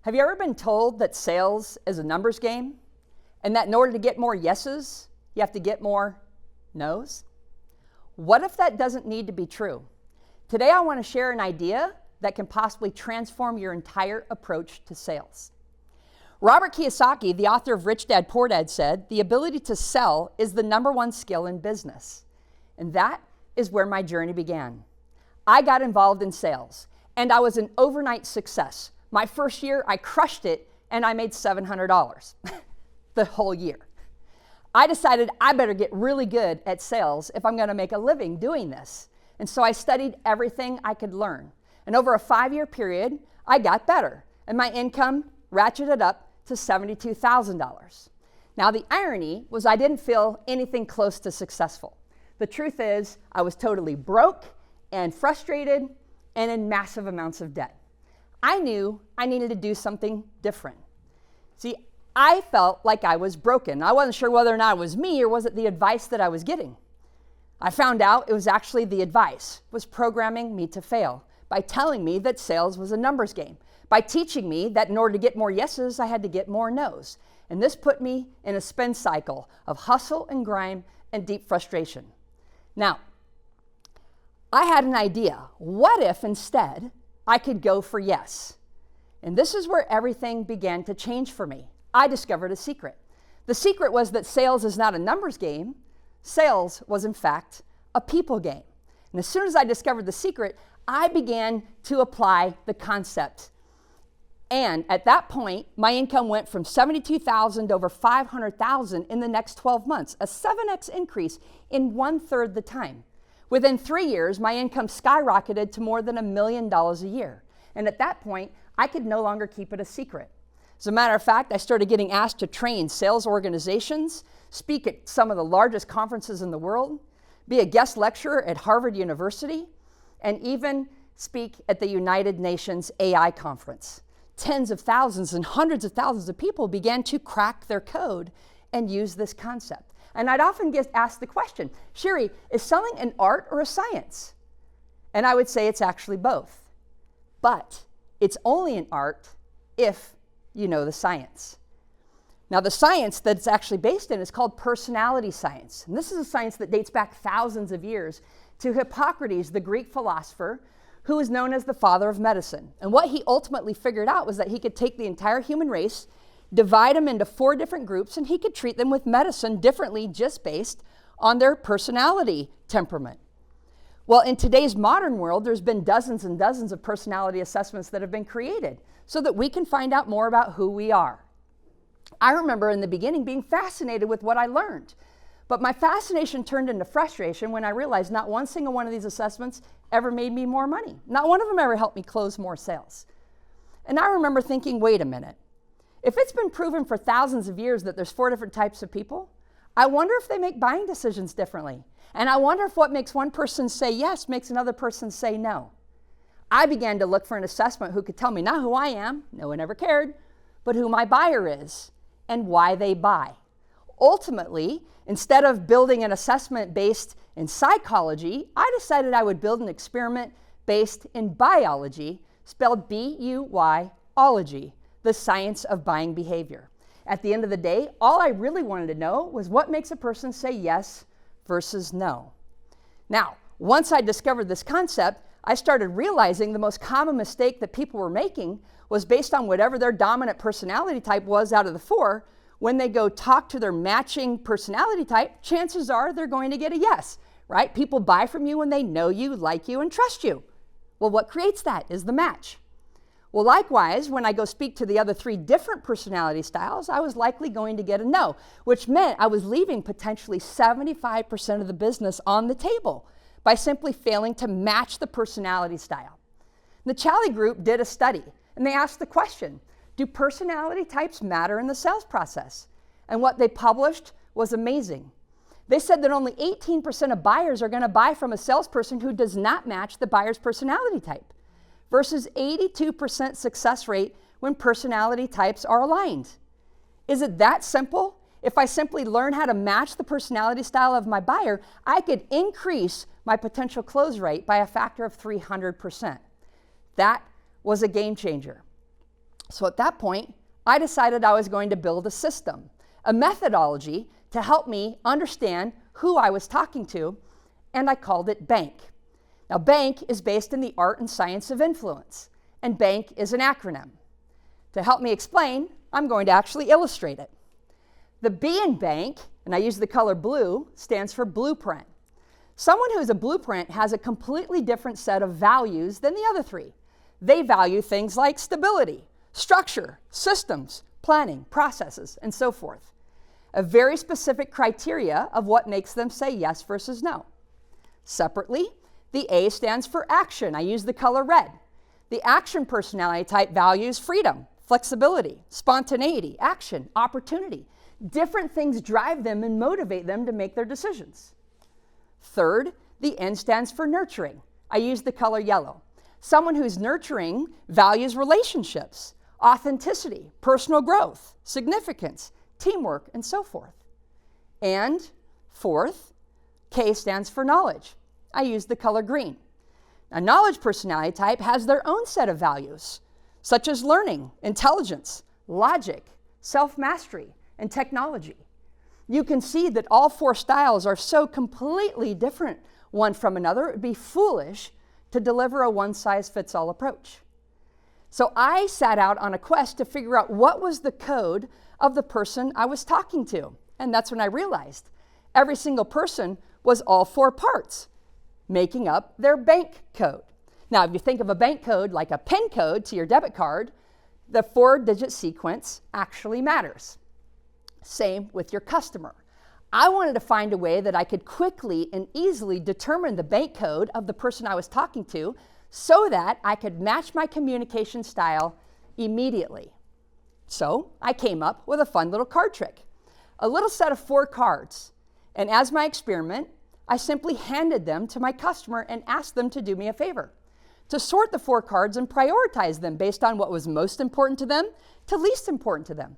Have you ever been told that sales is a numbers game and that in order to get more yeses, you have to get more no's? What if that doesn't need to be true? Today I want to share an idea that can possibly transform your entire approach to sales. Robert Kiyosaki, the author of Rich Dad Poor Dad, said, "The ability to sell is the #1 skill in business." And that is where my journey began. I got involved in sales, and I was an overnight success. My first year, I crushed it, and I made $700 the whole year. I decided I better get really good at sales if I'm going to make a living doing this. And so I studied everything I could learn. And over a 5-year period, I got better, and my income ratcheted up to $72,000. Now, the irony was I didn't feel anything close to successful. The truth is, I was totally broke and frustrated and in massive amounts of debt. I knew I needed to do something different. See, I felt like I was broken. I wasn't sure whether or not it was me or was it the advice that I was getting. I found out it was actually the advice was programming me to fail by telling me that sales was a numbers game, by teaching me that in order to get more yeses, I had to get more nos. And this put me in a spin cycle of hustle and grind and deep frustration. Now, I had an idea. What if instead I could go for yes? And this is where everything began to change for me. I discovered a secret. The secret was that sales is not a numbers game. Sales was, in fact, a people game. And as soon as I discovered the secret, I began to apply the concept. And at that point, my income went from $72,000 to over $500,000 in the next 12 months, a 7x increase in 1/3 the time. Within 3 years, my income skyrocketed to more than $1 million a year. And at that point, I could no longer keep it a secret. As a matter of fact, I started getting asked to train sales organizations, speak at some of the largest conferences in the world, be a guest lecturer at Harvard University, and even speak at the United Nations AI conference. Tens of thousands and hundreds of thousands of people began to crack their code and use this concept. And I'd often get asked the question, "Cheri, is selling an art or a science?" And I would say it's actually both. But it's only an art if you know the science. Now, the science that it's actually based in is called personality science. And this is a science that dates back thousands of years to Hippocrates, the Greek philosopher, who is known as the father of medicine. And what he ultimately figured out was that he could take the entire human race, divide them into 4 different groups, and he could treat them with medicine differently just based on their personality temperament. Well, in today's modern world, there's been dozens and dozens of personality assessments that have been created so that we can find out more about who we are. I remember in the beginning being fascinated with what I learned. But my fascination turned into frustration when I realized not one single one of these assessments ever made me more money. Not one of them ever helped me close more sales. And I remember thinking, wait a minute. If it's been proven for thousands of years that there's 4 different types of people, I wonder if they make buying decisions differently. And I wonder if what makes one person say yes makes another person say no. I began to look for an assessment who could tell me not who I am, no one ever cared, but who my buyer is and why they buy. Ultimately, instead of building an assessment based in psychology, I decided I would build an experiment based in biology, spelled B-U-Y-ology, the science of buying behavior. At the end of the day, all I really wanted to know was what makes a person say yes versus no. Now, once I discovered this concept, I started realizing the most common mistake that people were making was based on whatever their dominant personality type was out of the 4. When they go talk to their matching personality type, chances are they're going to get a yes, right? People buy from you when they know you, like you, and trust you. Well, what creates that is the match. Well, likewise, when I go speak to the other 3 different personality styles, I was likely going to get a no, which meant I was leaving potentially 75% of the business on the table by simply failing to match the personality style. The Cheri group did a study, and they asked the question, do personality types matter in the sales process? And what they published was amazing. They said that only 18% of buyers are going to buy from a salesperson who does not match the buyer's personality type, versus 82% success rate when personality types are aligned. Is it that simple? If I simply learn how to match the personality style of my buyer, I could increase my potential close rate by a factor of 300%. That was a game changer. So at that point, I decided I was going to build a system, a methodology to help me understand who I was talking to, and I called it BANK. Now, BANK is based in the art and science of influence, and BANK is an acronym. To help me explain, I'm going to actually illustrate it. The B in BANK, and I use the color blue, stands for blueprint. Someone who's a blueprint has a completely different set of values than the other three. They value things like stability, structure, systems, planning, processes, and so forth. A very specific criteria of what makes them say yes versus no. Separately, the A stands for action. I use the color red. The action personality type values freedom, flexibility, spontaneity, action, opportunity. Different things drive them and motivate them to make their decisions. Third, the N stands for nurturing. I use the color yellow. Someone who's nurturing values relationships, authenticity, personal growth, significance, teamwork, and so forth. And fourth, K stands for knowledge. I use the color green. A knowledge personality type has their own set of values, such as learning, intelligence, logic, self-mastery, and technology. You can see that all four styles are so completely different one from another, it would be foolish to deliver a one-size-fits-all approach. So I set out on a quest to figure out what was the code of the person I was talking to. And that's when I realized every single person was all four parts, making up their bank code. Now, if you think of a bank code like a PIN code to your debit card, the 4-digit sequence actually matters. Same with your customer. I wanted to find a way that I could quickly and easily determine the bank code of the person I was talking to so that I could match my communication style immediately. So I came up with a fun little card trick, a little set of 4 cards. And as my experiment, I simply handed them to my customer and asked them to do me a favor, to sort the 4 cards and prioritize them based on what was most important to them to least important to them.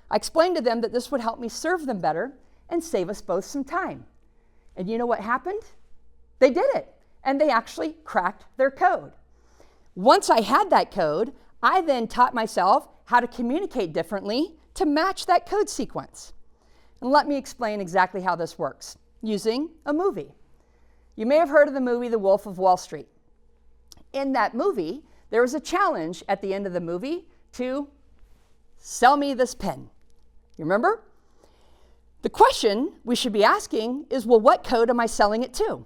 I explained to them that this would help me serve them better and save us both some time. And you know what happened? They did it, and they actually cracked their code. Once I had that code, I then taught myself how to communicate differently to match that code sequence. And let me explain exactly how this works using a movie. You may have heard of the movie The Wolf of Wall Street. In that movie, there was a challenge at the end of the movie to sell me this pen. You remember? The question we should be asking is, well, what code am I selling it to?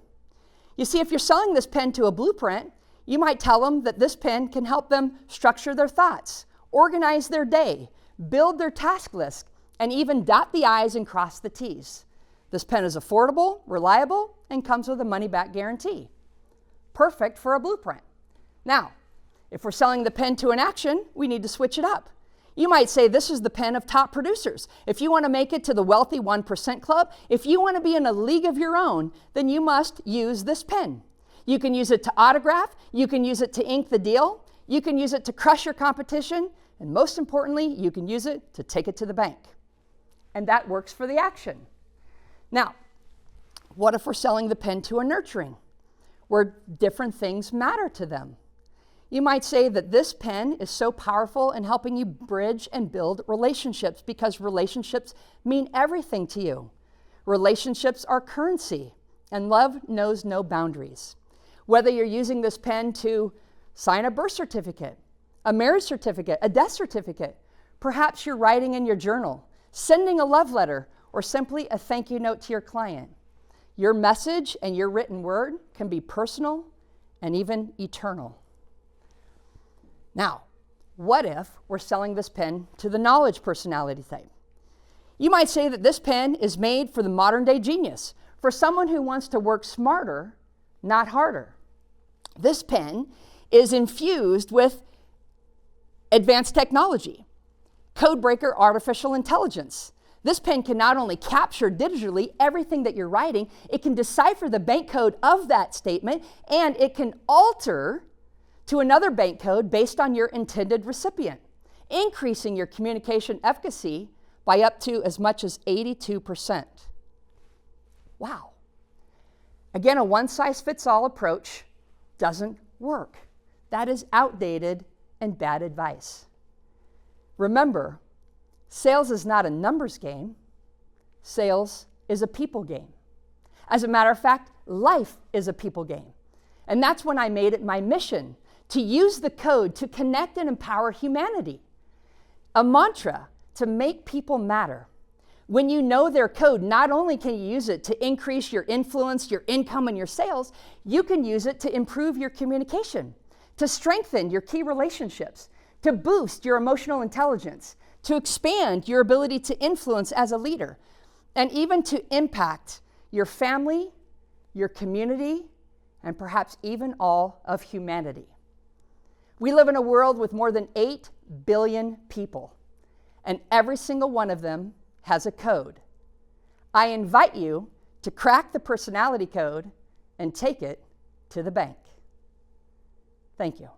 You see, if you're selling this pen to a blueprint, you might tell them that this pen can help them structure their thoughts, organize their day, build their task list, and even dot the I's and cross the T's. This pen is affordable, reliable, and comes with a money-back guarantee. Perfect for a blueprint. Now, if we're selling the pen to an action, we need to switch it up. You might say this is the pen of top producers. If you want to make it to the wealthy 1% club, if you want to be in a league of your own, then you must use this pen. You can use it to autograph, you can use it to ink the deal, you can use it to crush your competition, and most importantly, you can use it to take it to the bank. And that works for the action. Now, what if we're selling the pen to a nurturing, where different things matter to them? You might say that this pen is so powerful in helping you bridge and build relationships because relationships mean everything to you. Relationships are currency, and love knows no boundaries. Whether you're using this pen to sign a birth certificate, a marriage certificate, a death certificate, perhaps you're writing in your journal, sending a love letter, or simply a thank you note to your client. Your message and your written word can be personal and even eternal. Now, what if we're selling this pen to the knowledge personality type? You might say that this pen is made for the modern day genius, for someone who wants to work smarter, not harder. This pen is infused with advanced technology, codebreaker artificial intelligence. This pen can not only capture digitally everything that you're writing, it can decipher the bank code of that statement, and it can alter to another bank code based on your intended recipient, increasing your communication efficacy by up to as much as 82%. Wow. Again, a one-size-fits-all approach doesn't work. That is outdated and bad advice. Remember, sales is not a numbers game. Sales is a people game. As a matter of fact, life is a people game. And that's when I made it my mission to use the code to connect and empower humanity. A mantra to make people matter. When you know their code, not only can you use it to increase your influence, your income, and your sales, you can use it to improve your communication, to strengthen your key relationships, to boost your emotional intelligence, to expand your ability to influence as a leader, and even to impact your family, your community, and perhaps even all of humanity. We live in a world with more than 8 billion people, and every single one of them has a code. I invite you to crack the personality code and take it to the bank. Thank you.